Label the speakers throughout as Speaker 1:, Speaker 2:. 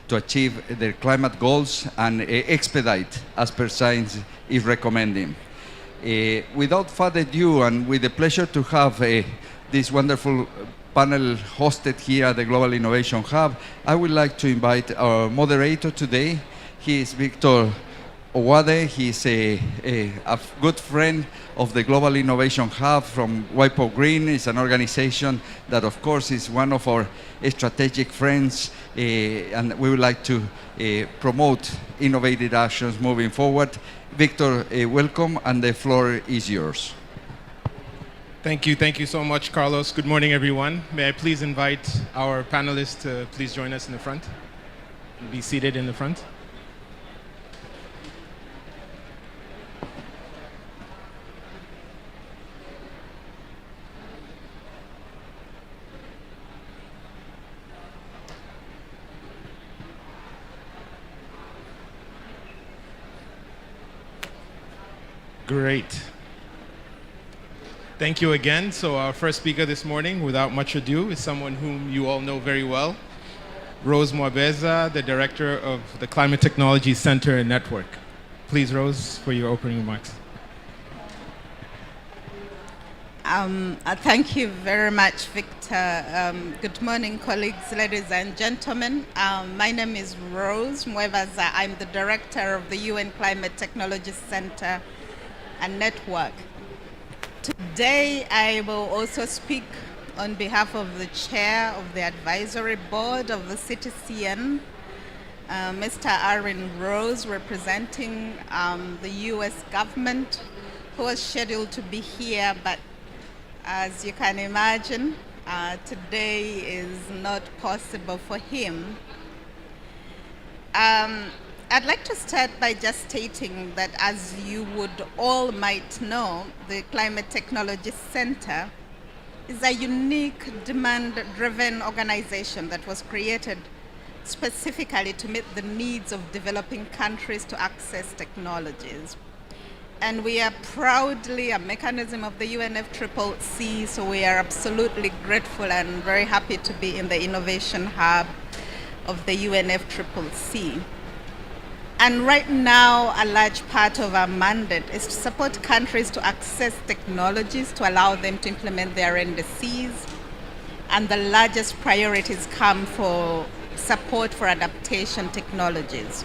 Speaker 1: to achieve their climate goals and expedite as per science is recommending. Without further ado, and with the pleasure to have this wonderful panel hosted here at the Global Innovation Hub, I would like to invite our moderator today. He is Victor Owade. He's a good friend of the Global Innovation Hub from WIPO Green. It's an organization that, of course, is one of our strategic friends, and we would like to promote innovative actions moving forward. Victor, welcome, and the floor is yours.
Speaker 2: Thank you so much, Carlos. Good morning, everyone. May I please invite our panelists to please join us in the front and be seated in the front. Great. Thank you again. So our first speaker this morning, without much ado, is someone whom you all know very well, Rose Mwebaza, the director of the Climate Technology Center and Network. Please, Rose, for your opening remarks.
Speaker 3: Thank you very much, Victor. Good morning, colleagues, ladies and gentlemen. My name is Rose Mwebaza. I'm the director of the UN Climate Technology Center and Network. Today, I will also speak on behalf of the chair of the advisory board of the CTCN, Mr. Erwin Rose, representing the US government, who was scheduled to be here, but as you can imagine, today is not possible for him. I'd like to start by just stating that, as you would all might know, the Climate Technology Center is a unique demand-driven organization that was created specifically to meet the needs of developing countries to access technologies. And we are proudly a mechanism of the UNFCCC, so we are absolutely grateful and very happy to be in the innovation hub of the UNFCCC. And right now, a large part of our mandate is to support countries to access technologies to allow them to implement their NDCs. And the largest priorities come for support for adaptation technologies.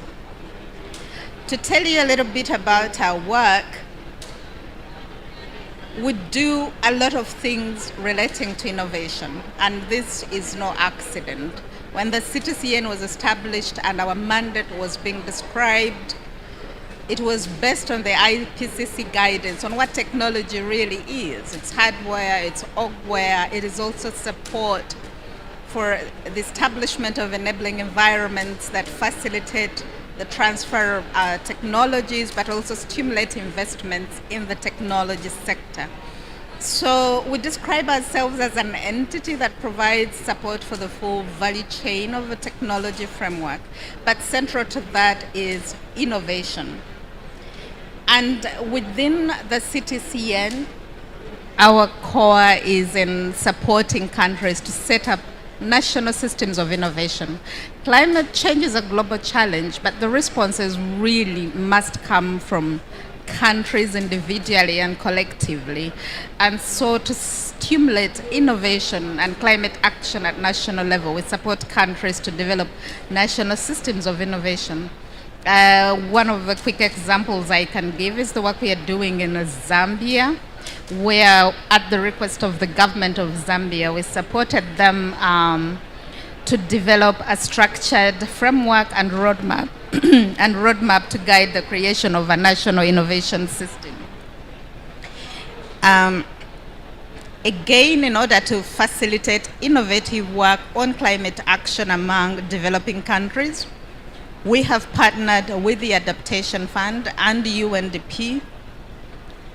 Speaker 3: To tell you a little bit about our work, we do a lot of things relating to innovation, and this is no accident. When the CTCN was established and our mandate was being described, it was based on the IPCC guidance on what technology really is. It's hardware, it's software, it is also support for the establishment of enabling environments that facilitate the transfer of technologies, but also stimulate investments in the technology sector. So we describe ourselves as an entity that provides support for the full value chain of a technology framework, but central to that is innovation. And within the CTCN, our core is in supporting countries to set up national systems of innovation. Climate change is a global challenge, but the responses really must come from countries individually and collectively. And so to stimulate innovation and climate action at national level, we support countries to develop national systems of innovation. One of the quick examples I can give is the work we are doing in Zambia, where at the request of the government of Zambia, we supported them to develop a structured framework and roadmap to guide the creation of a national innovation system. Again, in order to facilitate innovative work on climate action among developing countries, we have partnered with the Adaptation Fund and UNDP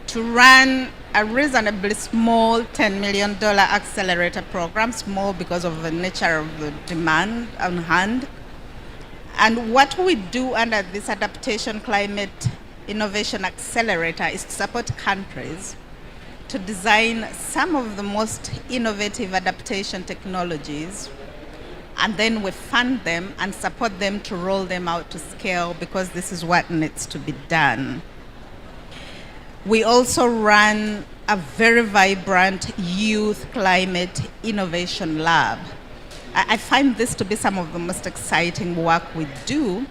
Speaker 3: to run a reasonably small $10 million accelerator program, small because of the nature of the demand on hand. And what we do under this Adaptation Climate Innovation Accelerator is to support countries to design some of the most innovative adaptation technologies and then we fund them and support them to roll them out to scale, because this is what needs to be done. We also run a very vibrant youth climate innovation lab. I find this to be some of the most exciting work we do.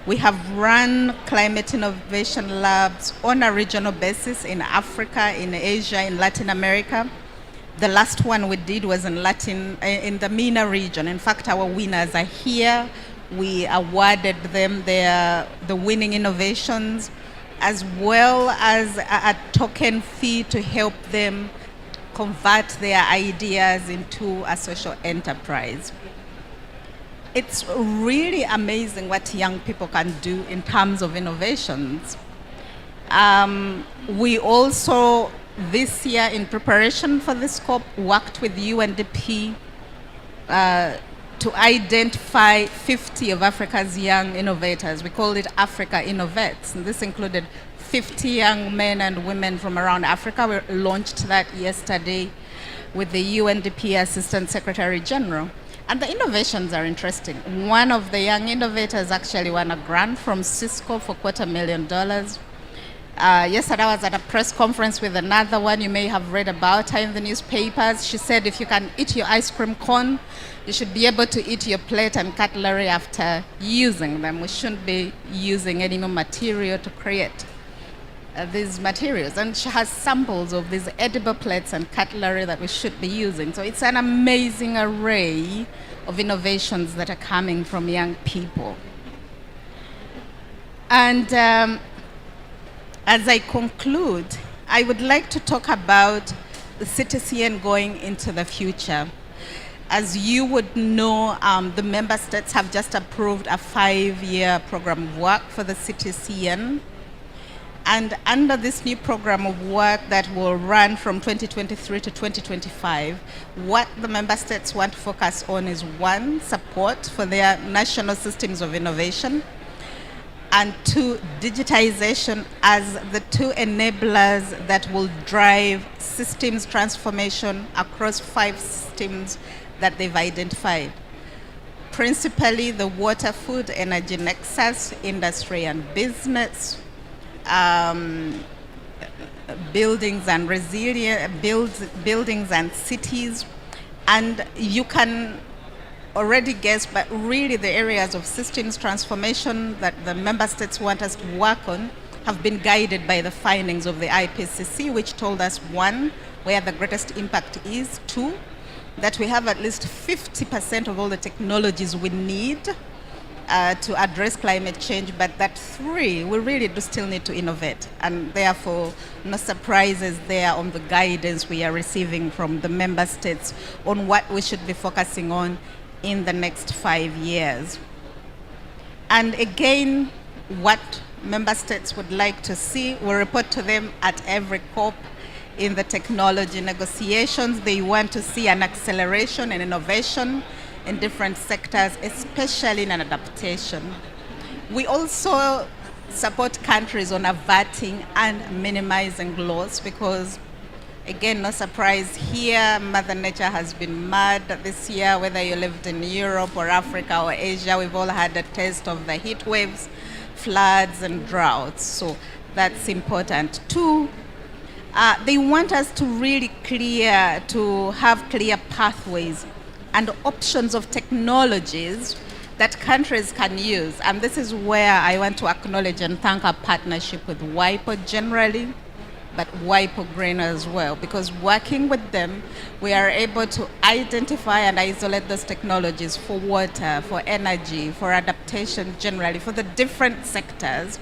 Speaker 3: We have run climate innovation labs on a regional basis in Africa, in Asia, in Latin America. The last one we did was in the MENA region. In fact, our winners are here. We awarded them the winning innovations, as well as a token fee to help them convert their ideas into a social enterprise. It's really amazing what young people can do in terms of innovations. We also, this year, in preparation for this COP, worked with UNDP to identify 50 of Africa's young innovators. We called it Africa Innovates, and this included 50 young men and women from around Africa. We launched that yesterday with the UNDP Assistant Secretary General. And the innovations are interesting. One of the young innovators actually won a grant from Cisco for $250,000. Yesterday I was at a press conference with another one. You may have read about her in the newspapers. She said if you can eat your ice cream cone, you should be able to eat your plate and cutlery after using them. We shouldn't be using any more material to create these materials. And she has samples of these edible plates and cutlery that we should be using. So it's an amazing array of innovations that are coming from young people. And as I conclude, I would like to talk about the CTCN going into the future. As you would know, the member states have just approved a 5-year program of work for the CTCN. And under this new program of work that will run from 2023 to 2025, what the member states want to focus on is, 1, support for their national systems of innovation, and 2, digitization as the 2 enablers that will drive systems transformation across 5 systems that they've identified. Principally the water, food, energy nexus, industry and business, buildings and buildings and cities. And you can already guess, but really the areas of systems transformation that the member states want us to work on have been guided by the findings of the IPCC, which told us, 1, where the greatest impact is, 2, that we have at least 50% of all the technologies we need to address climate change, but that 3, we really do still need to innovate, and therefore no surprises there on the guidance we are receiving from the member states on what we should be focusing on in the next 5 years. And again, what member states would like to see, we report to them at every COP. In the technology negotiations, they want to see an acceleration and innovation in different sectors, especially in adaptation. We also support countries on averting and minimizing loss, because, again, no surprise here, Mother Nature has been mad this year. Whether you lived in Europe or Africa or Asia, we've all had a taste of the heat waves, floods and droughts. So that's important too. They want us to really have clear pathways and options of technologies that countries can use. And this is where I want to acknowledge and thank our partnership with WIPO generally, but WIPO Green as well, because working with them, we are able to identify and isolate those technologies for water, for energy, for adaptation generally, for the different sectors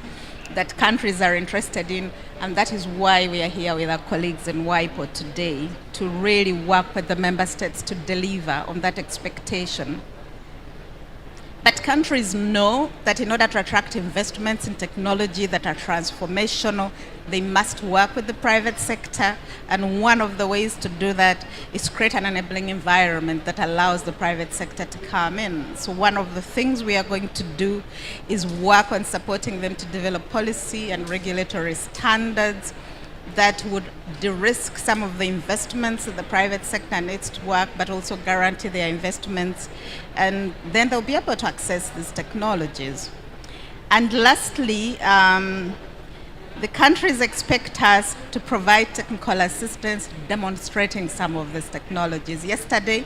Speaker 3: that countries are interested in. And that is why we are here with our colleagues in WIPO today, to really work with the member states to deliver on that expectation. But countries know that in order to attract investments in technology that are transformational, they must work with the private sector. And one of the ways to do that is create an enabling environment that allows the private sector to come in. So one of the things we are going to do is work on supporting them to develop policy and regulatory standards that would de-risk some of the investments that the private sector needs to work, but also guarantee their investments. And then they'll be able to access these technologies. And lastly, the countries expect us to provide technical assistance demonstrating some of these technologies. Yesterday,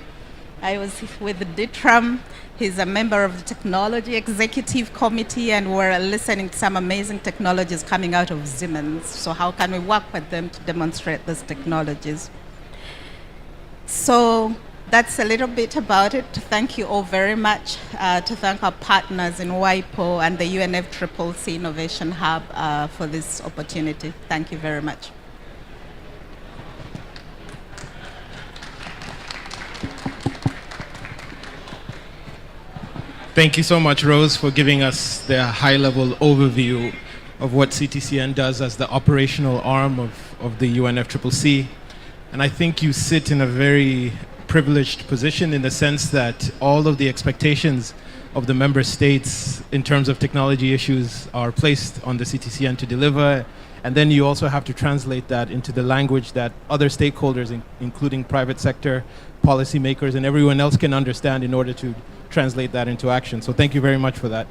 Speaker 3: I was with Dietram. He's a member of the Technology Executive Committee, and we're listening to some amazing technologies coming out of Siemens. So how can we work with them to demonstrate these technologies? So that's a little bit about it. Thank you all very much. To thank our partners in WIPO and the UNFCCC Innovation Hub for this opportunity. Thank you very much.
Speaker 2: Thank you so much, Rose, for giving us the high-level overview of what CTCN does as the operational arm of the UNFCCC. And I think you sit in a very privileged position in the sense that all of the expectations of the member states in terms of technology issues are placed on the CTCN to deliver. And then you also have to translate that into the language that other stakeholders, including private sector, policymakers, and everyone else can understand in order to translate that into action. So thank you very much for that.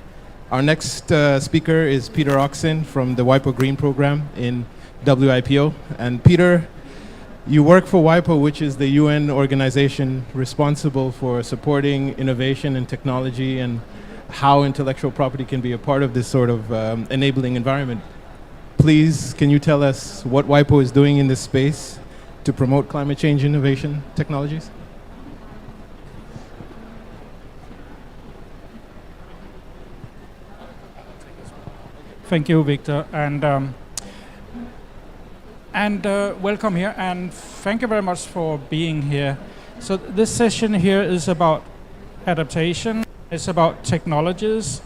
Speaker 2: Our next speaker is Peter Oksen from the WIPO Green Program in WIPO. And Peter, you work for WIPO, which is the UN organization responsible for supporting innovation and technology and how intellectual property can be a part of this sort of enabling environment. Please, can you tell us what WIPO is doing in this space to promote climate change innovation technologies?
Speaker 4: Thank you, Victor, and welcome here, and thank you very much for being here. So this session here is about adaptation. It's about technologies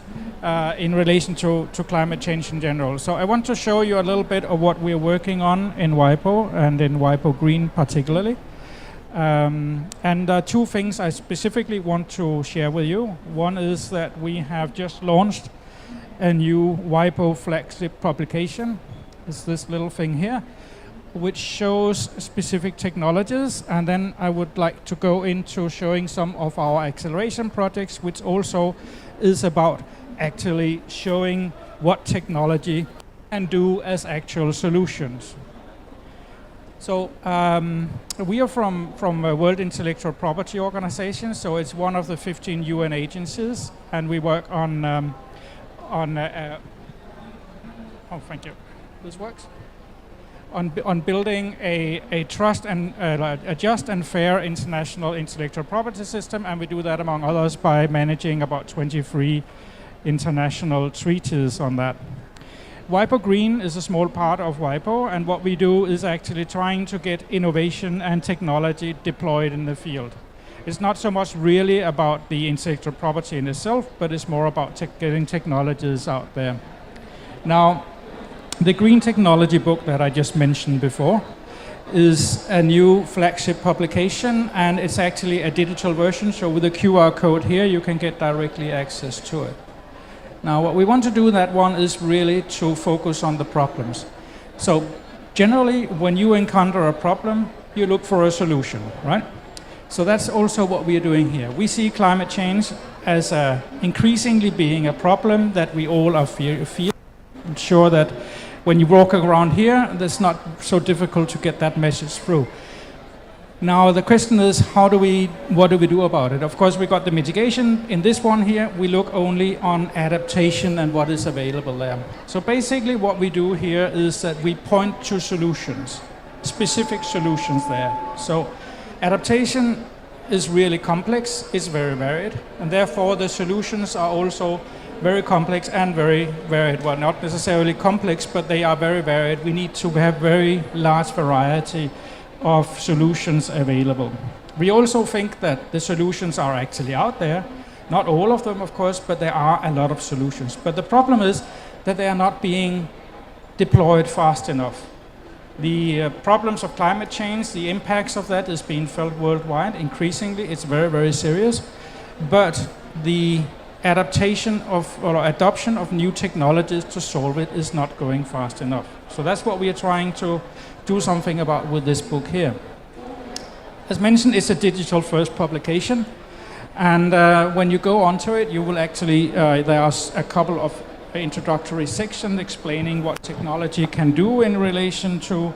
Speaker 4: in relation to climate change in general. So I want to show you a little bit of what we're working on in WIPO and in WIPO Green particularly. Two things I specifically want to share with you. One is that we have just launched a new WIPO flagship publication. It's this little thing here, which shows specific technologies, and then I would like to go into showing some of our acceleration projects, which also is about actually showing what technology can do as actual solutions. So we are from a World Intellectual Property Organization, so it's one of the 15 UN agencies, and we work on oh, thank you. This works. On building a trust and a just and fair international intellectual property system, and we do that among others by managing about 23 international treaties on that. WIPO Green is a small part of WIPO, and what we do is actually trying to get innovation and technology deployed in the field. It's not so much really about the intellectual property in itself, but it's more about getting technologies out there. Now, the Green Technology book that I just mentioned before is a new flagship publication, and it's actually a digital version, so with a QR code here you can get directly access to it. Now what we want to do in that one is really to focus on the problems. So generally when you encounter a problem, you look for a solution, right? So that's also what we are doing here. We see climate change as increasingly being a problem that we all are feeling. I'm sure that when you walk around here, it's not so difficult to get that message through. Now the question is, what do we do about it? Of course, we got the mitigation. In this one here, we look only on adaptation and what is available there. So basically what we do here is that we point to solutions, specific solutions there. So adaptation is really complex, it's very varied, and therefore the solutions are also very complex and very varied. Well, not necessarily complex, but they are very varied. We need to have very large variety of solutions available. We also think that the solutions are actually out there. Not all of them, of course, but there are a lot of solutions. But the problem is that they are not being deployed fast enough. The problems of climate change, the impacts of that is being felt worldwide increasingly. It's very, very serious. But the adaptation of or adoption of new technologies to solve it is not going fast enough. So that's what we are trying to do something about with this book here. As mentioned, it's a digital first publication, and when you go onto it, you will actually, there are a couple of introductory sections explaining what technology can do in relation to,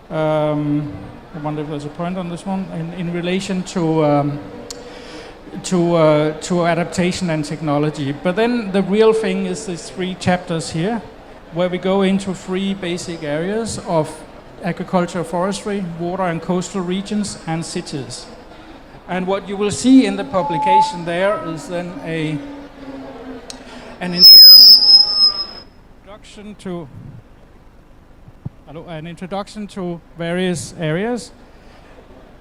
Speaker 4: I wonder if there's a point on this one, in relation to adaptation and technology. But then the real thing is these 3 chapters here, where we go into 3 basic areas of agriculture, forestry, water and coastal regions, and cities. And what you will see in the publication there is then an introduction to various areas.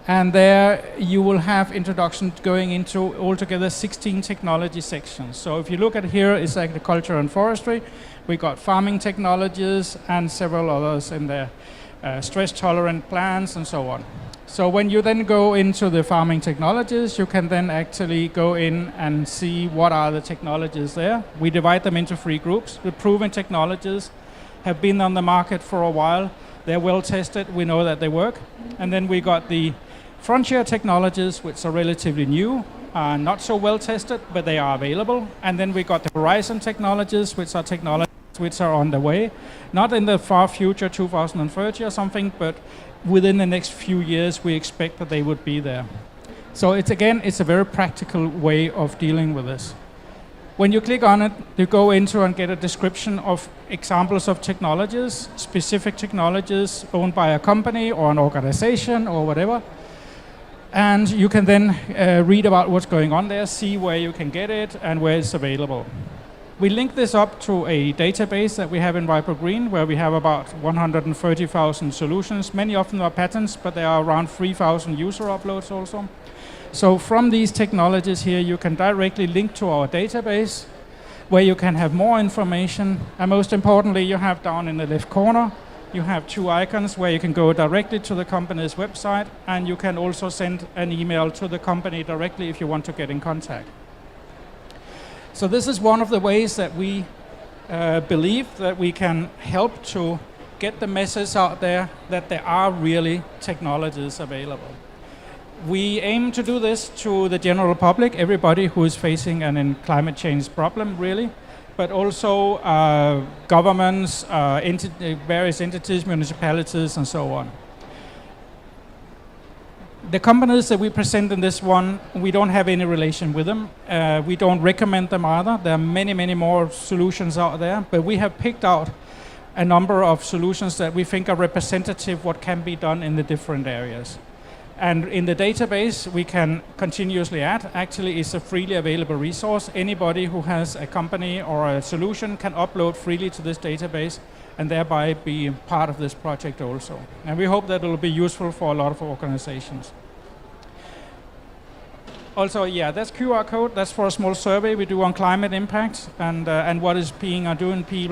Speaker 4: And there you will have introduction going into altogether 16 technology sections. So if you look at here, it's agriculture and forestry. We got farming technologies and several others in there, stress-tolerant plants and so on. So when you then go into the farming technologies, you can then actually go in and see what are the technologies there. We divide them into 3 groups. The proven technologies have been on the market for a while. They're well tested. We know that they work. And then we got the frontier technologies, which are relatively new, not so well tested, but they are available. And then we got the horizon technologies, which are technologies which are on the way, not in the far future, 2030 or something, but within the next few years, we expect that they would be there. So it's a very practical way of dealing with this. When you click on it, you go into and get a description of examples of technologies, specific technologies owned by a company or an organization or whatever. And you can then read about what's going on there, see where you can get it and where it's available. We link this up to a database that we have in WIPO Green, where we have about 130,000 solutions. Many of them are patents, but there are around 3,000 user uploads also. So from these technologies here, you can directly link to our database, where you can have more information. And most importantly, you have down in the left corner, you have 2 icons where you can go directly to the company's website, and you can also send an email to the company directly if you want to get in contact. So this is one of the ways that we believe that we can help to get the message out there that there are really technologies available. We aim to do this to the general public, everybody who is facing an climate change problem, really, but also governments, various entities, municipalities, and so on. The companies that we present in this one, we don't have any relation with them. We don't recommend them either. There are many, many more solutions out there, but we have picked out a number of solutions that we think are representative what can be done in the different areas. And in the database, we can continuously add. Actually, it's a freely available resource. Anybody who has a company or a solution can upload freely to this database and thereby be part of this project also. And we hope that it will be useful for a lot of organizations. Also, yeah, that's QR code. That's for a small survey we do on climate impact and what is people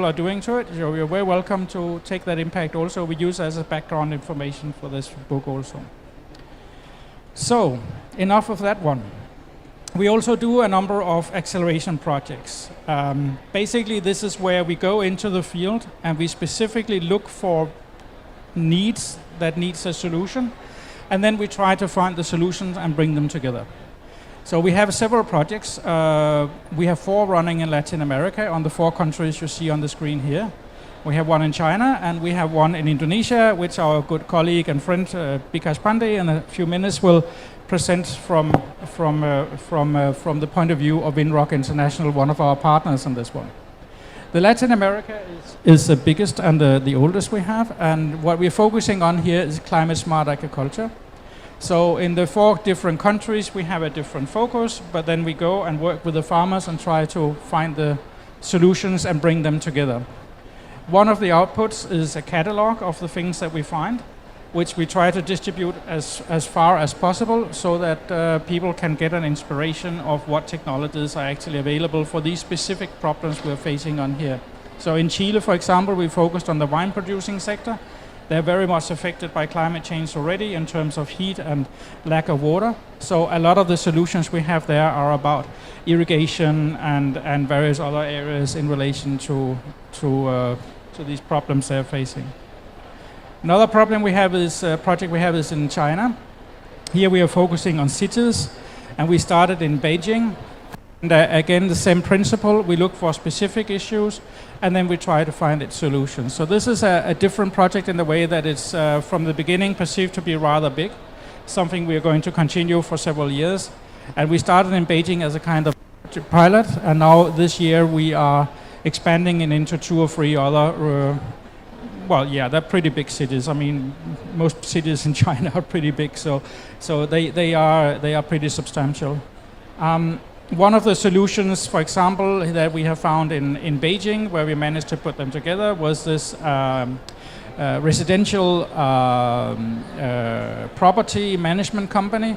Speaker 4: are doing to it. So you're very welcome to take that impact also. We use as a background information for this book also. So, enough of that one. We also do a number of acceleration projects. Basically, this is where we go into the field and we specifically look for needs that needs a solution, and then we try to find the solutions and bring them together. So we have several projects. We have 4 running in Latin America on the 4 countries you see on the screen here. We have one in China, and we have one in Indonesia, which our good colleague and friend Bikash Pandey in a few minutes will present from the point of view of Winrock International, one of our partners in this one. The Latin America is the biggest and the oldest we have, and what we're focusing on here is climate smart agriculture. So in the 4 different countries, we have a different focus, but then we go and work with the farmers and try to find the solutions and bring them together. One of the outputs is a catalog of the things that we find, which we try to distribute as far as possible so that people can get an inspiration of what technologies are actually available for these specific problems we're facing on here. So in Chile, for example, we focused on the wine producing sector, They're very much affected by climate change already in terms of heat and lack of water. So a lot of the solutions we have there are about irrigation and various other areas in relation to these problems they're facing. Another problem we have is project we have is in China. Here we are focusing on cities, and we started in Beijing. And again, the same principle. We look for specific issues, and then we try to find its solutions. So this is a different project in the way that it's from the beginning perceived to be rather big, something we are going to continue for several years. And we started in Beijing as a kind of pilot, and now this year we are expanding it into 2 or 3 other well, yeah, they're pretty big cities. I mean, most cities in China are pretty big, so they are pretty substantial. One of the solutions, for example, that we have found in Beijing, where we managed to put them together, was this residential property management company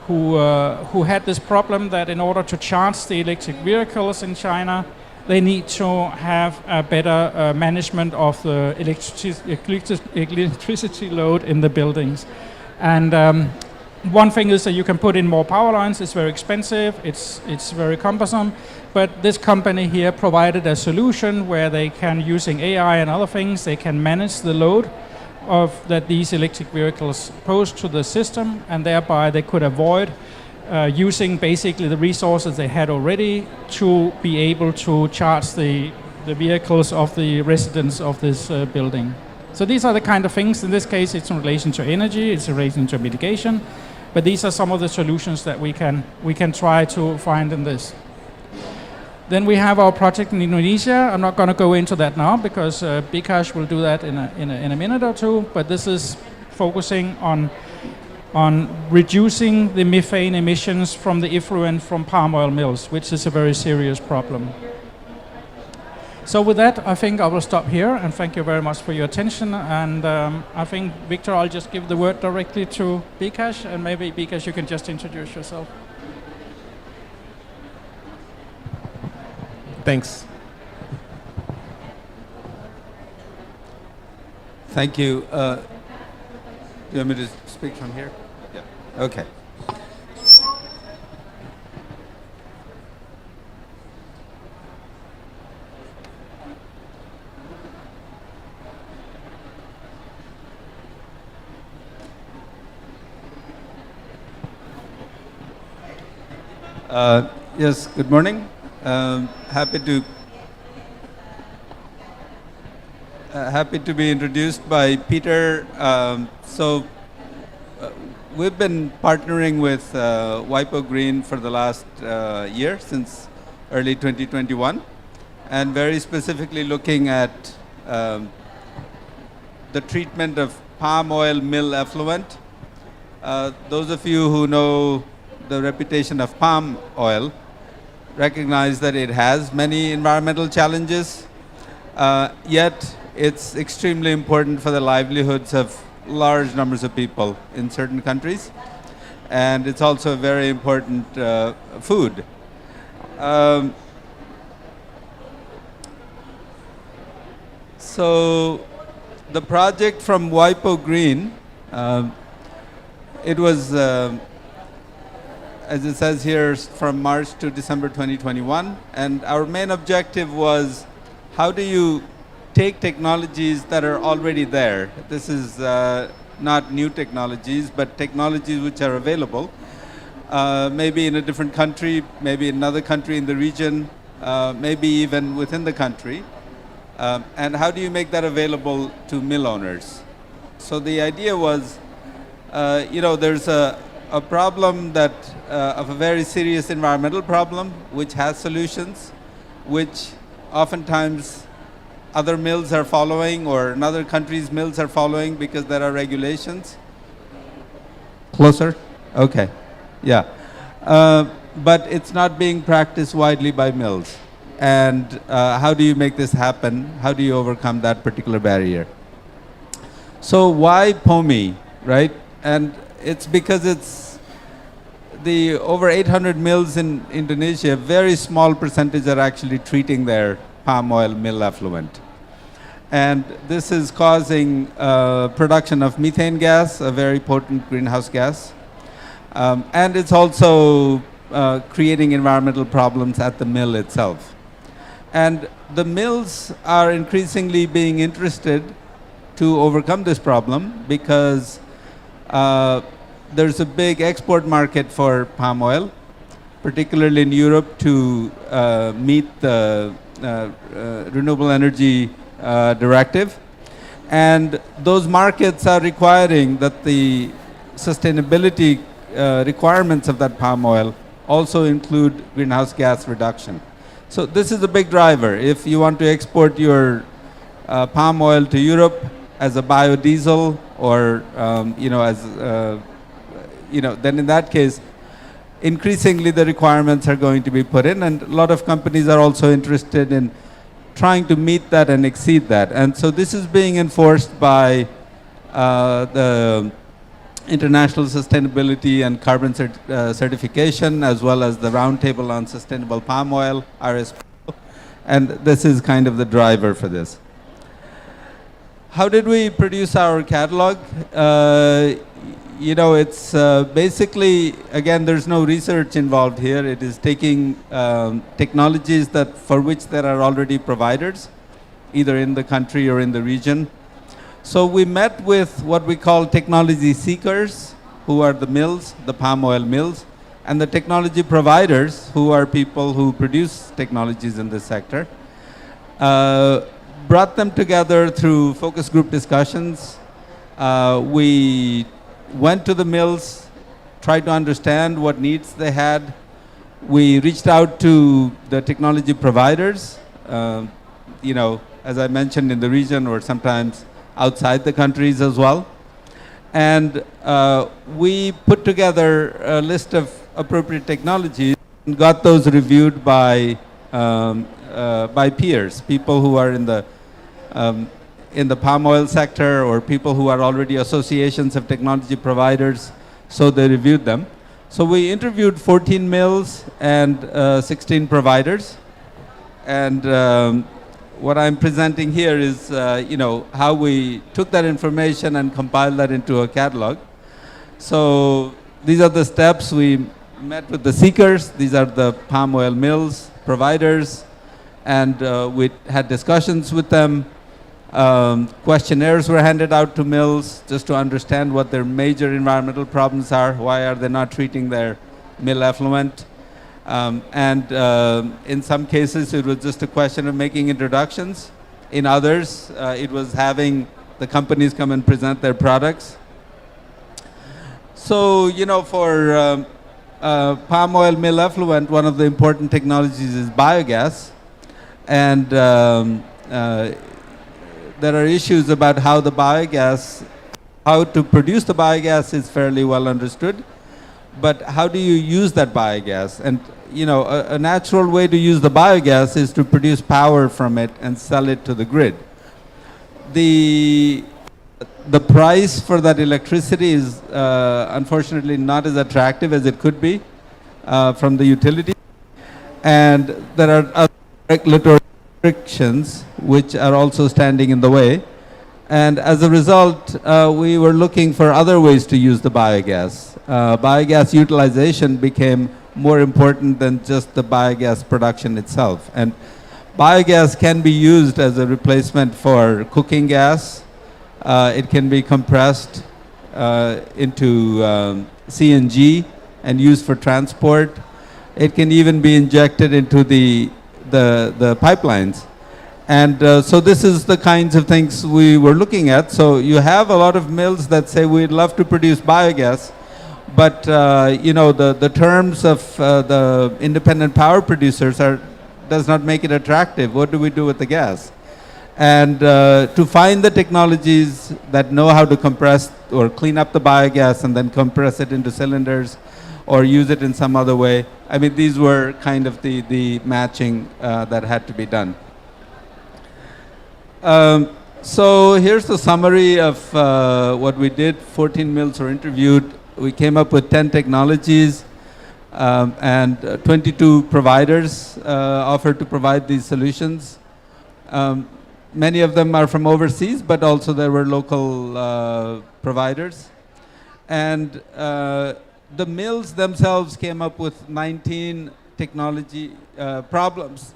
Speaker 4: who had this problem that in order to charge the electric vehicles in China, they need to have a better management of the electricity load in the buildings. And one thing is that you can put in more power lines. It's very expensive. It's very cumbersome. But this company here provided a solution where they can, using AI and other things, they can manage the load of that these electric vehicles pose to the system, and thereby they could avoid using basically the resources they had already to be able to charge the vehicles of the residents of this building. So these are the kind of things. In this case, it's in relation to energy, it's in relation to mitigation, but these are some of the solutions that we can try to find in this. Then we have our project in Indonesia. I'm not going to go into that now because Bikash will do that in a minute or two, but this is focusing on reducing the methane emissions from the effluent from palm oil mills, which is a very serious problem. So with that, I think I will stop here, and thank you very much for your attention. And I think, Victor, I'll just give the word directly to Bikash, and maybe, Bikash, you can just introduce yourself.
Speaker 5: Thanks. Thank you. You want me to speak from here? Yeah. Okay. Yes, good morning. Happy to be introduced by Peter. We've been partnering with WIPO Green for the last year, since early 2021, and very specifically looking at the treatment of palm oil mill effluent. Those of you who know the reputation of palm oil recognize that it has many environmental challenges, yet it's extremely important for the livelihoods of large numbers of people in certain countries, and it's also a very important food. So the project from WIPO Green, it was as it says here, from March to December 2021. And our main objective was, how do you take technologies that are already there? This is not new technologies, but technologies which are available, maybe in a different country, maybe in another country in the region, maybe even within the country. And how do you make that available to mill owners? So the idea was, there's a problem that of a very serious environmental problem, which has solutions, which oftentimes other mills are following, or another country's mills are following because there are regulations. Closer? Okay, yeah. But it's not being practiced widely by mills. And how do you make this happen? How do you overcome that particular barrier? So why POMI, right? And it's because it's the over 800 mills in Indonesia, a very small percentage are actually treating their palm oil mill effluent. And this is causing production of methane gas, a very potent greenhouse gas. And it's also creating environmental problems at the mill itself. And the mills are increasingly being interested to overcome this problem because there's a big export market for palm oil, particularly in Europe, to meet the renewable energy directive. And those markets are requiring that the sustainability requirements of that palm oil also include greenhouse gas reduction. So this is a big driver. If you want to export your palm oil to Europe as a biodiesel, or then in that case, increasingly the requirements are going to be put in, and a lot of companies are also interested in trying to meet that and exceed that. And so this is being enforced by the International Sustainability and Carbon Certification, as well as the Roundtable on Sustainable Palm Oil, RSPO, and this is kind of the driver for this. How did we produce our catalog? It's basically, again, there's no research involved here. It is taking technologies for which there are already providers, either in the country or in the region. So we met with what we call technology seekers, who are the mills, the palm oil mills, and the technology providers, who are people who produce technologies in this sector. Brought them together through focus group discussions. We went to the mills, tried to understand what needs they had. We reached out to the technology providers, as I mentioned, in the region or sometimes outside the countries as well. And we put together a list of appropriate technologies and got those reviewed by peers, people who are in the palm oil sector, or people who are already associations of technology providers, so they reviewed them. So we interviewed 14 mills and 16 providers. And what I'm presenting here is how we took that information and compiled that into a catalog. So these are the steps. We met with the seekers. These are the palm oil mills, providers, and we had discussions with them. Questionnaires were handed out to mills just to understand what their major environmental problems are, why are they not treating their mill effluent. In some cases it was just a question of making introductions. In others, it was having the companies come and present their products. So, for palm oil mill effluent, one of the important technologies is biogas. And there are issues about how to produce the biogas is fairly well understood. But how do you use that biogas? And a natural way to use the biogas is to produce power from it and sell it to the grid. The price for that electricity is unfortunately not as attractive as it could be from the utility. And there are other regulatory restrictions which are also standing in the way. And as a result, we were looking for other ways to use the biogas. Biogas utilization became more important than just the biogas production itself. And biogas can be used as a replacement for cooking gas. It can be compressed into CNG and used for transport. It can even be injected into the pipelines. And so this is the kinds of things we were looking at. So you have a lot of mills that say we'd love to produce biogas, but the terms of the independent power producers does not make it attractive. What do we do with the gas? And to find the technologies that know how to compress or clean up the biogas and then compress it into cylinders or use it in some other way, I mean, these were kind of the matching that had to be done. So here's the summary of what we did. 14 mills were interviewed. We came up with 10 technologies, and 22 providers offered to provide these solutions. many of them are from overseas, but also there were local providers. And the mills themselves came up with 19 technology problems,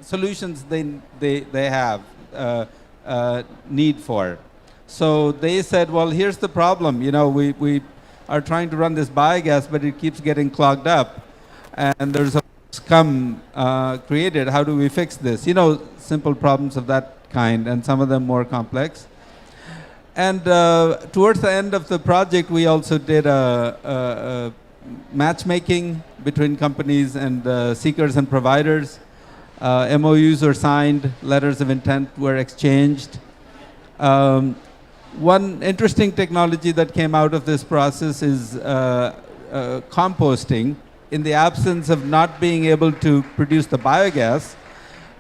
Speaker 5: solutions they have need for. So they said, well, here's the problem. You know, we are trying to run this biogas, but it keeps getting clogged up. And there's a scum created. How do we fix this? You know, simple problems of that kind, and some of them more complex. And towards the end of the project, we also did a matchmaking between companies and seekers and providers. MOUs were signed, letters of intent were exchanged. One interesting technology that came out of this process is composting. In the absence of not being able to produce the biogas,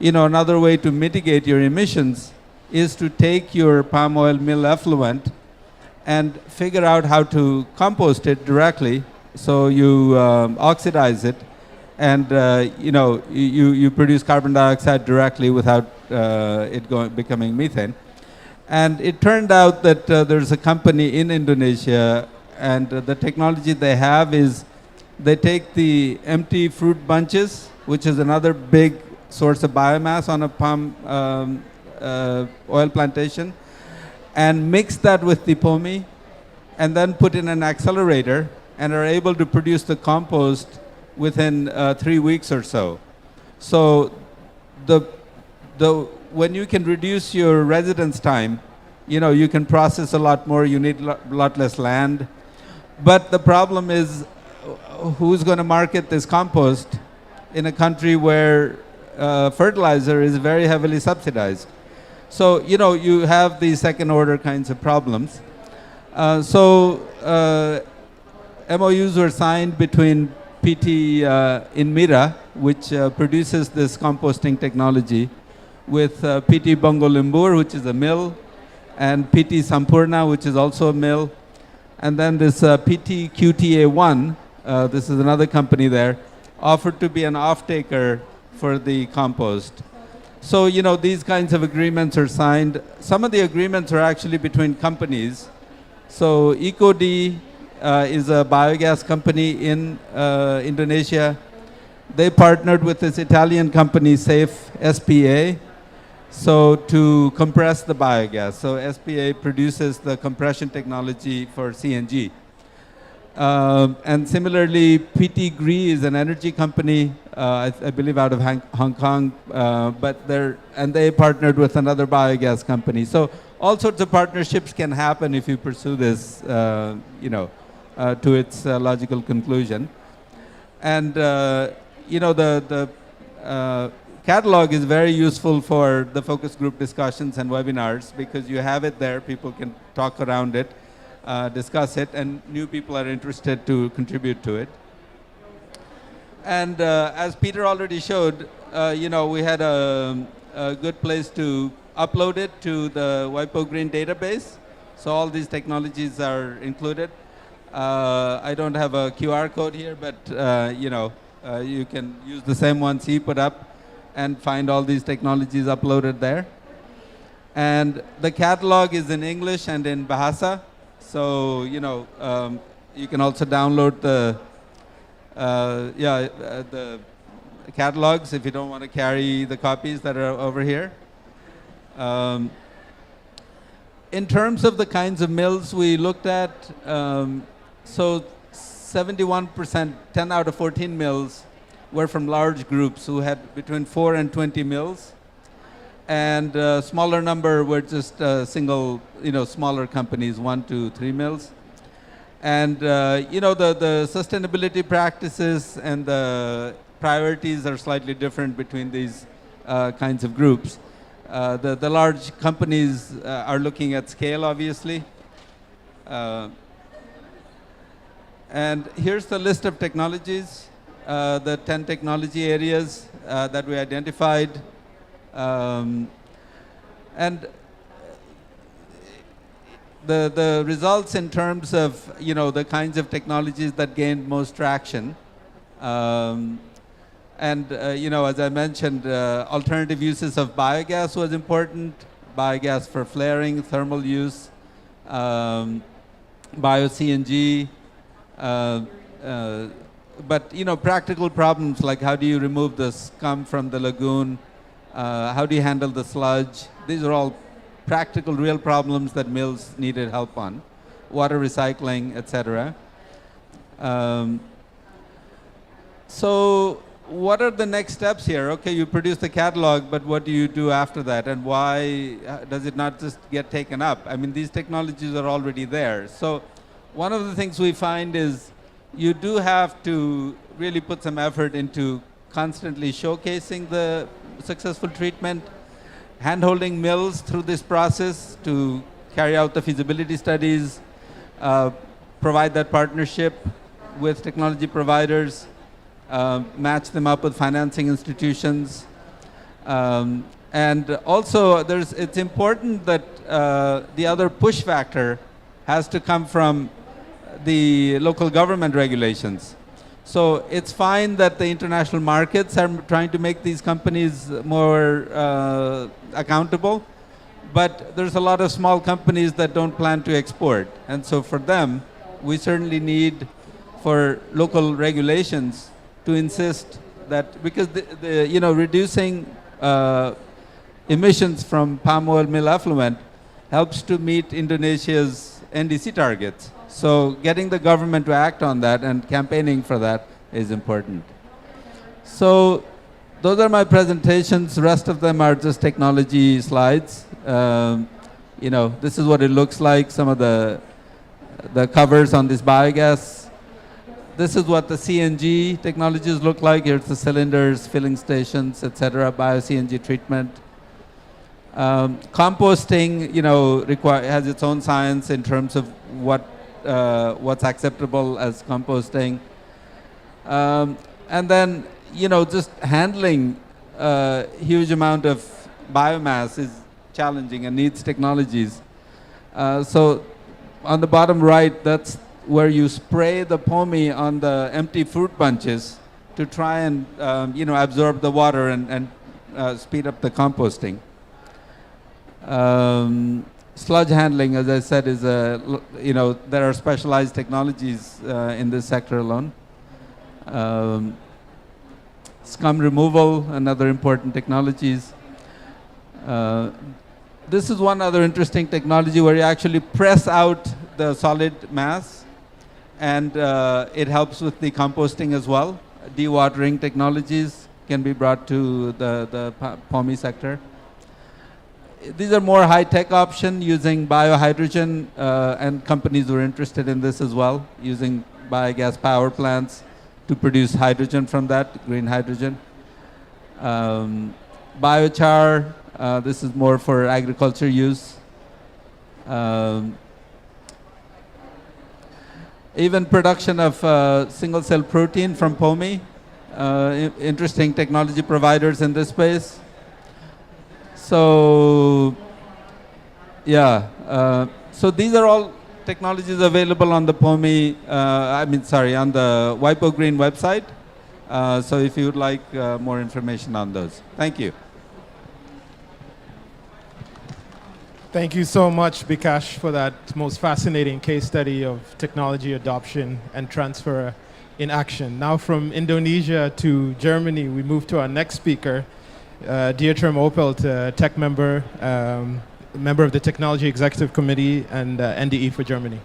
Speaker 5: you know, another way to mitigate your emissions is to take your palm oil mill effluent and figure out how to compost it directly. So you oxidize it, and you know, you produce carbon dioxide directly without it becoming methane. And it turned out that there's a company in Indonesia, and the technology they have is they take the empty fruit bunches, which is another big source of biomass on a palm oil plantation, and mix that with the pomi, and then put in an accelerator, and are able to produce the compost within 3 weeks or so. So when you can reduce your residence time, you know, you can process a lot more, you need a lot less land. But the problem is, who's going to market this compost in a country where fertilizer is very heavily subsidized? So, you know, you have these second order kinds of problems. MOUs were signed between PT in Mira, which produces this composting technology, with PT Bongolimbur, which is a mill, and PT Sampurna, which is also a mill, and then this PT QTA1, this is another company there, offered to be an off-taker for the compost. So, you know, these kinds of agreements are signed. Some of the agreements are actually between companies. So EcoD is a biogas company in Indonesia. They partnered with this Italian company, Safe SPA, so to compress the biogas. So SPA produces the compression technology for CNG. And similarly, PT Gree is an energy company, I believe out of Hong Kong, but they partnered with another biogas company. So all sorts of partnerships can happen if you pursue this, you know, to its logical conclusion. And you know, the catalog is very useful for the focus group discussions and webinars, because you have it there, people can talk around it, discuss it, and new people are interested to contribute to it. And as Peter already showed, you know, we had a good place to upload it to the WIPO Green database. So all these technologies are included. I don't have a QR code here, but you know, you can use the same ones he put up and find all these technologies uploaded there. And the catalog is in English and in Bahasa. So, you know, you can also download the catalogs if you don't want to carry the copies that are over here. In terms of the kinds of mills we looked at, so 71%, 10 out of 14 mills were from large groups who had between 4 and 20 mills. And a smaller number were just single, you know, smaller companies, 1 to 3 mills. And, you know, the sustainability practices and the priorities are slightly different between these kinds of groups. The large companies are looking at scale, obviously. And here's the list of technologies, the 10 technology areas that we identified. And the results in terms of, you know, the kinds of technologies that gained most traction. And as I mentioned, alternative uses of biogas was important. Biogas for flaring, thermal use, bio-CNG. But practical problems like how do you remove the scum from the lagoon? How do you handle the sludge? These are all practical, real problems that mills needed help on. Water recycling, etc. So what are the next steps here? Okay, you produce the catalog, but what do you do after that? And why does it not just get taken up? I mean, these technologies are already there. So one of the things we find is you do have to really put some effort into constantly showcasing the successful treatment, hand-holding mills through this process to carry out the feasibility studies, provide that partnership with technology providers, match them up with financing institutions. And also, it's important that the other push factor has to come from the local government regulations. So it's fine that the international markets are trying to make these companies more accountable, but there's a lot of small companies that don't plan to export. And so for them, we certainly need for local regulations to insist that, because reducing emissions from palm oil mill effluent helps to meet Indonesia's NDC targets. So getting the government to act on that and campaigning for that is important. So those are my presentations. The rest of them are just technology slides. This is what it looks like, some of the covers on this biogas. This is what the CNG technologies look like. Here's the cylinders, filling stations, etc., bio-CNG treatment. Composting, has its own science in terms of what's acceptable as composting. And then, just handling a huge amount of biomass is challenging and needs technologies. So on the bottom right, that's where you spray the POMI on the empty fruit bunches to try and absorb the water and speed up the composting. Sludge handling, as I said, is there are specialized technologies in this sector alone. Scum removal and other important technologies. This is one other interesting technology where you actually press out the solid mass, and it helps with the composting as well. Dewatering technologies can be brought to the POMI sector. These are more high-tech options using biohydrogen, and companies were interested in this as well, using biogas power plants to produce hydrogen from that, green hydrogen. Biochar, this is more for agriculture use. Even production of single-cell protein from POMI, interesting technology providers in this space. So, so these are all technologies available on the POMI, on the WIPO Green website. So if you would like more information on those. Thank you.
Speaker 2: Thank you so much, Bikash, for that most fascinating case study of technology adoption and transfer in action. Now from Indonesia to Germany, we move to our next speaker, Dietram Oppelt, tech member, member of the Technology Executive Committee and NDE for Germany.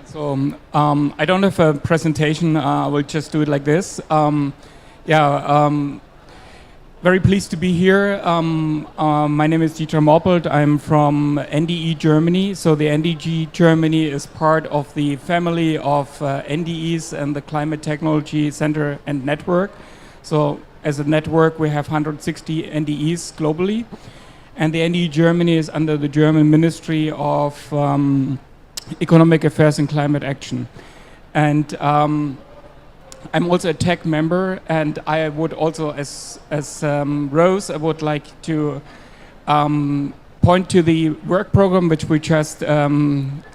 Speaker 6: So I don't have a presentation. I will just do it like this. Very pleased to be here. My name is Dietram Oppelt. I'm from NDE Germany. So the NDE Germany is part of the family of NDEs and the Climate Technology Center and Network. So as a network, we have 160 NDEs globally. And the NDE Germany is under the German Ministry of Economic Affairs and Climate Action. And I'm also a tech member, and I would also, as Rose, I would like to point to the work program which we just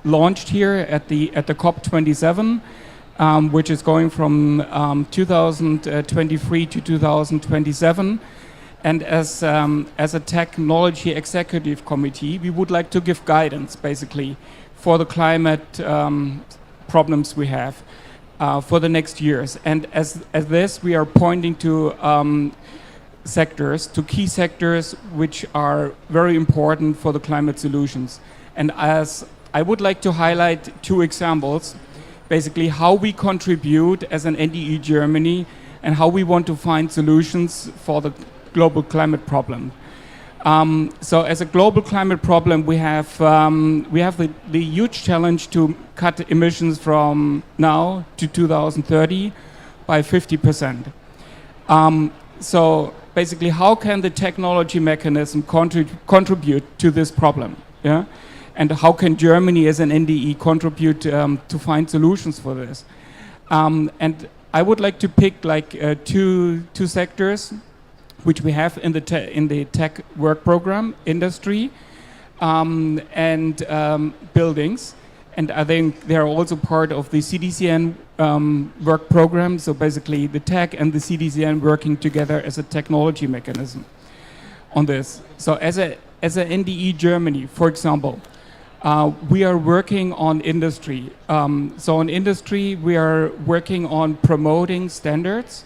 Speaker 6: launched here at the COP27, which is going from 2023 to 2027. And as a technology executive committee, we would like to give guidance, basically, for the climate problems we have for the next years. And as this, we are pointing to sectors, to key sectors which are very important for the climate solutions. And as I would like to highlight two examples, basically how we contribute as an NDE Germany and how we want to find solutions for the global climate problem. So as a global climate problem, we have the huge challenge to cut emissions from now to 2030 by 50%. So basically, how can the technology mechanism contribute to this problem? Yeah? And how can Germany as an NDE contribute to find solutions for this? And I would like to pick like two sectors which we have in the tech work program: industry and buildings. And I think they are also part of the CTCN work program. So basically, the tech and the CTCN working together as a technology mechanism on this. So as a NDE Germany, for example, we are working on industry. So in industry, we are working on promoting standards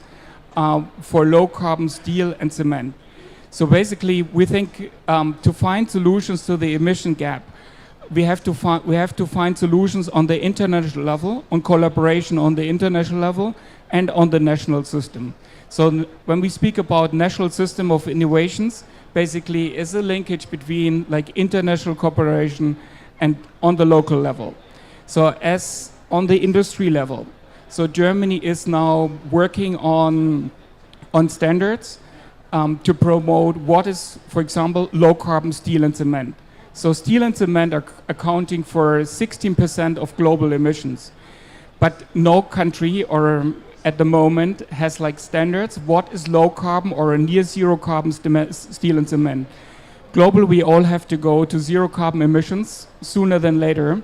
Speaker 6: for low carbon steel and cement. So basically, we think to find solutions to the emission gap, we have to find solutions on the international level, on collaboration on the international level, and on the national system. So when we speak about national system of innovations, basically is a linkage between like international cooperation and on the local level. So as on the industry level, so Germany is now working on standards to promote what is, for example, low carbon steel and cement. So steel and cement are accounting for 16% of global emissions. But no country or at the moment has like standards what is low carbon or a near zero carbon steel and cement. Globally, we all have to go to zero carbon emissions sooner than later.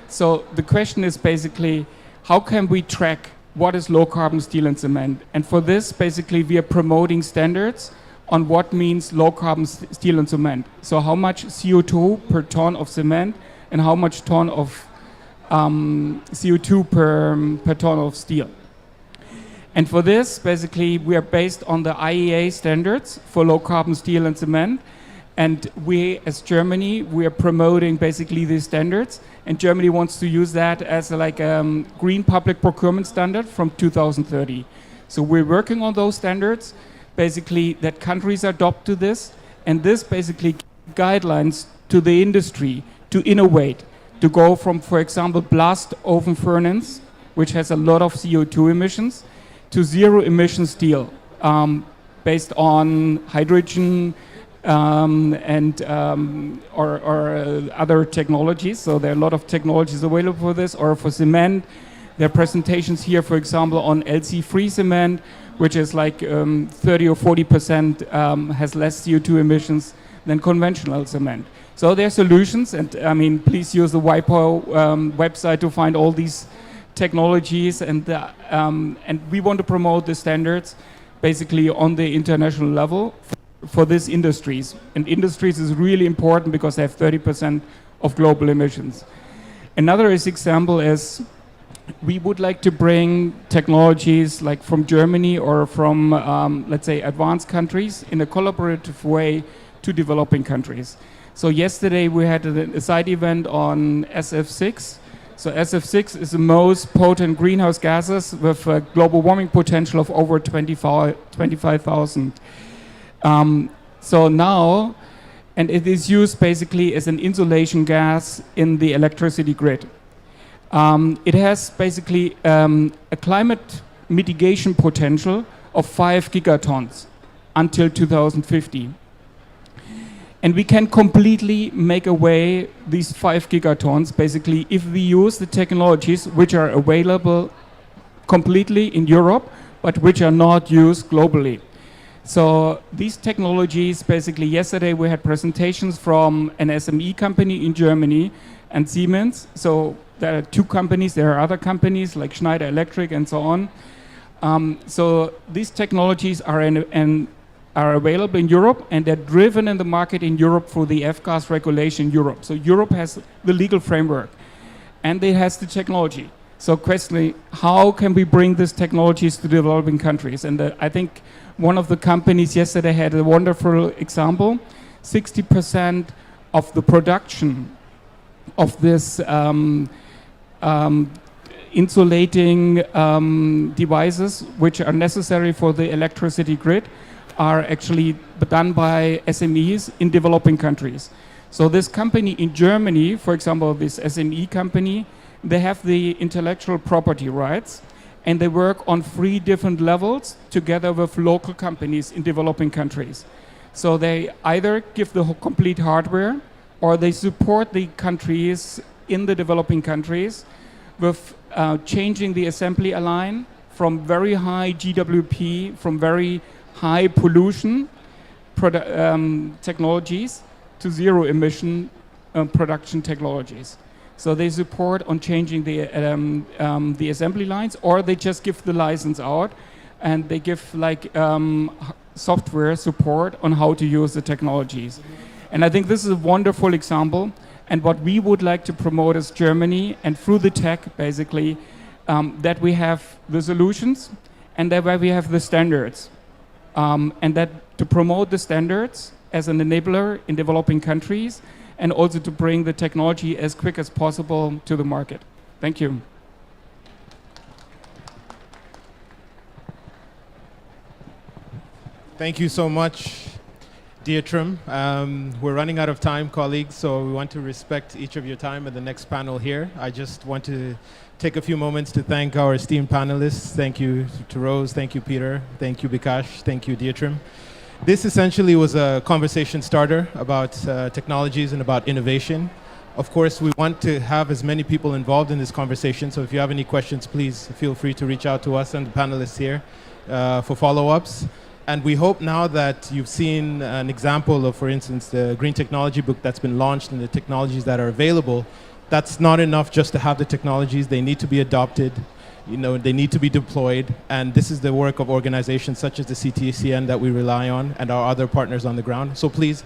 Speaker 6: So the question is basically, how can we track what is low carbon steel and cement? And for this, basically, we are promoting standards on what means low carbon steel and cement. So how much CO2 per ton of cement and how much ton of CO2 per ton of steel. And for this, basically, we are based on the IEA standards for low carbon steel and cement. And we, as Germany, we are promoting basically these standards. And Germany wants to use that as like a green public procurement standard from 2030. So we're working on those standards, basically that countries adopt to this. And this basically guidelines to the industry to innovate, to go from, for example, blast oven furnace, which has a lot of CO2 emissions, to zero emission steel based on hydrogen, or other technologies. So there are a lot of technologies available for this, or for cement. There are presentations here, for example, on LC-free cement, which is like 30 or 40% has less CO2 emissions than conventional cement. So there are solutions, and I mean, please use the WIPO website to find all these technologies, and we want to promote the standards basically on the international level for these industries. And industries is really important because they have 30% of global emissions. Another example is we would like to bring technologies like from Germany or from, let's say, advanced countries in a collaborative way to developing countries. So yesterday we had a side event on SF6. So SF6 is the most potent greenhouse gases with a global warming potential of over 25,000. So now, and it is used basically as an insulation gas in the electricity grid. It has basically a climate mitigation potential of 5 gigatons until 2050. And we can completely make away these 5 gigatons basically if we use the technologies which are available completely in Europe, but which are not used globally. So these technologies, basically yesterday we had presentations from an SME company in Germany and Siemens. So there are two companies, there are other companies like Schneider Electric and so on. So these technologies are available in Europe, and they're driven in the market in Europe through the F-gas regulation in Europe. So Europe has the legal framework and it has the technology. So question, how can we bring these technologies to developing countries? And I think one of the companies yesterday had a wonderful example. 60% of the production of this insulating devices, which are necessary for the electricity grid, are actually done by SMEs in developing countries. So this company in Germany, for example, this SME company, they have the intellectual property rights, and they work on 3 different levels together with local companies in developing countries. So they either give the complete hardware, or they support the countries in the developing countries with changing the assembly line from very high GWP, from very high pollution technologies to zero emission production technologies. So they support on changing the assembly lines, or they just give the license out and they give like software support on how to use the technologies. And I think this is a wonderful example. And what we would like to promote is Germany, and through the tech, basically, that we have the solutions and that where we have the standards. And that to promote the standards as an enabler in developing countries, and also to bring the technology as quick as possible to the market. Thank you.
Speaker 2: Thank you so much, Dietram. We're running out of time, colleagues, so we want to respect each of your time at the next panel here. I just want to take a few moments to thank our esteemed panelists. Thank you to Rose, thank you, Peter, thank you, Bikash, thank you, Dietram. This essentially was a conversation starter about technologies and about innovation. Of course, we want to have as many people involved in this conversation, so if you have any questions, please feel free to reach out to us and the panelists here for follow-ups. And we hope now that you've seen an example of, for instance, the Green Technology Book that's been launched and the technologies that are available. That's not enough just to have the technologies. They need to be adopted. They need to be deployed. And this is the work of organizations such as the CTCN that we rely on and our other partners on the ground. So please,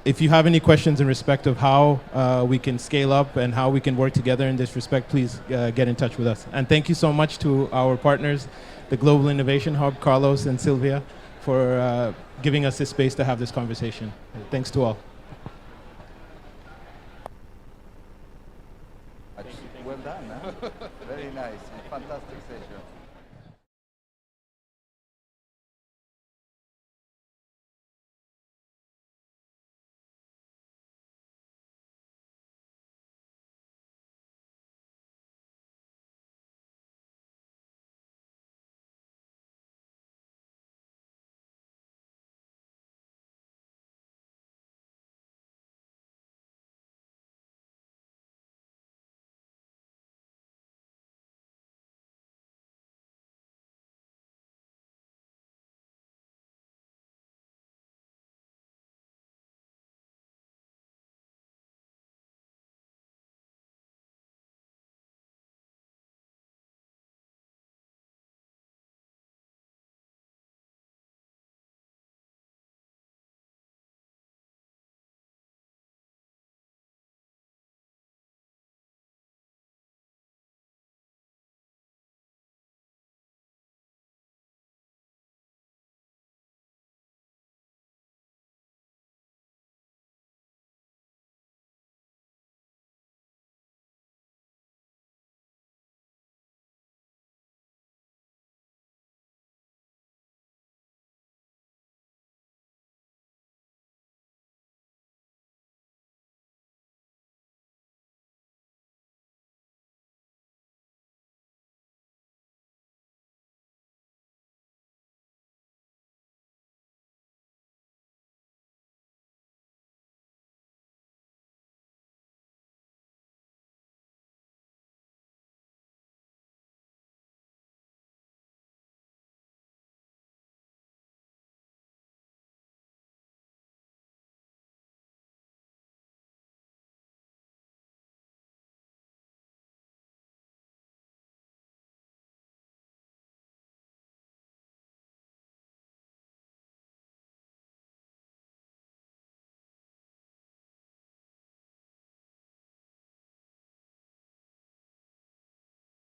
Speaker 2: if you have any questions in respect of how we can scale up and how we can work together in this respect, please get in touch with us. And thank you so much to our partners, the Global Innovation Hub, Carlos and Sylvia, for giving us this space to have this conversation. Thanks to all.